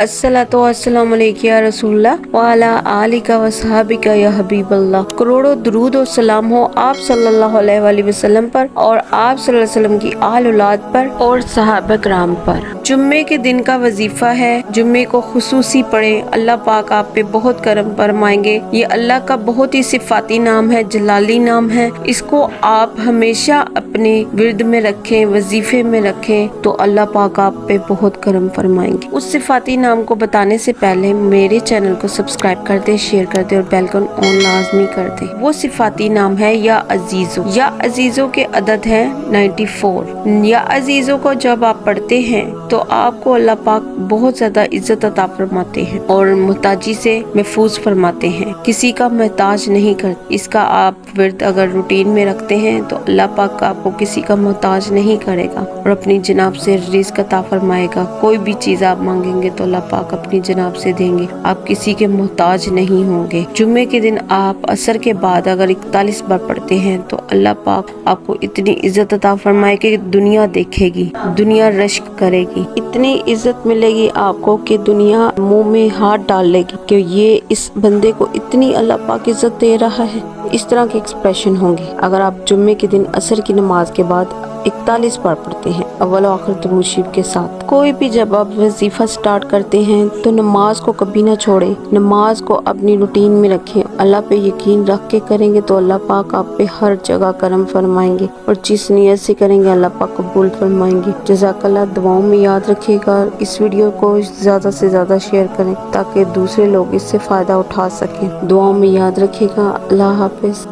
अस्सलातु वस्सलामु अलैका या रसूलल्लाह व अला आलिका व सहाबिका या हबीबल्लाह। करोड़ों दुरूद और सलाम हो आप सल्लल्लाहु अलैहि वसल्लम पर और आप सल्लल्लाहु अलैहि वसल्लम की आल औलाद पर और सहाबा किराम पर। जुम्मे के दिन का वजीफा है, जुम्मे को खुसूसी पढ़े, अल्लाह पाक आप पे बहुत करम फरमाएंगे। ये अल्लाह का बहुत ही सिफाती नाम है, जलाली नाम है। इसको आप हमेशा अपने विर्द में रखें, वजीफे में रखें तो अल्लाह पाक आप पे बहुत करम फरमाएंगे। उस सिफाती नाम को बताने से पहले मेरे चैनल को सब्सक्राइब कर दे, शेयर कर दे और बेल आइकन ऑन लाजमी कर दे। वो सिफाती नाम है या अजीजो। या अजीजो के अदद है 94। या अजीजो को जब आप पढ़ते हैं तो आपको अल्लाह पाक बहुत ज्यादा इज्जत अता फरमाते हैं और मुहताजी से महफूज फरमाते हैं, किसी का मोहताज नहीं करते। इसका आप विर्द अगर रूटीन में रखते हैं तो अल्लाह पाक आपको किसी का मोहताज नहीं करेगा और अपनी जनाब से रिज़्क अता फरमाएगा। कोई भी चीज आप मांगेंगे तो अल्लाह पाक अपनी जनाब से देंगे, आप किसी के मोहताज नहीं होंगे। जुम्मे के दिन आप असर के बाद अगर 41 बार पढ़ते हैं तो अल्लाह पाक आपको इतनी इज्जत अता फरमाए कि दुनिया देखेगी, दुनिया रश्क करेगी, इतनी इज्जत मिलेगी आपको कि दुनिया मुंह में हाथ डाल लेगी कि ये इस बंदे को इतनी अल्लाह पाक इज्जत दे रहा है। इस तरह के एक्सप्रेशन होंगे अगर आप जुम्मे के दिन असर की नमाज के बाद 41 बार पढ़ते हैं अव्वल और आखिर दुरूद शरीफ के साथ। कोई भी जब आप वजीफा स्टार्ट करते हैं तो नमाज को कभी ना छोड़ें, नमाज को अपनी रूटीन में रखें। अल्लाह पे यकीन रख के करेंगे तो अल्लाह पाक आप पे हर जगह करम फरमाएंगे और जिस नियत से करेंगे अल्लाह पाक कबूल फरमाएंगे। जज़ाकल्लाह। दुआओं में याद रखिएगा। इस वीडियो को ज्यादा से ज्यादा शेयर करें ताकि दूसरे लोग इससे फायदा उठा सकें। दुआओं में याद रखिएगा। अल्लाह हाफिज।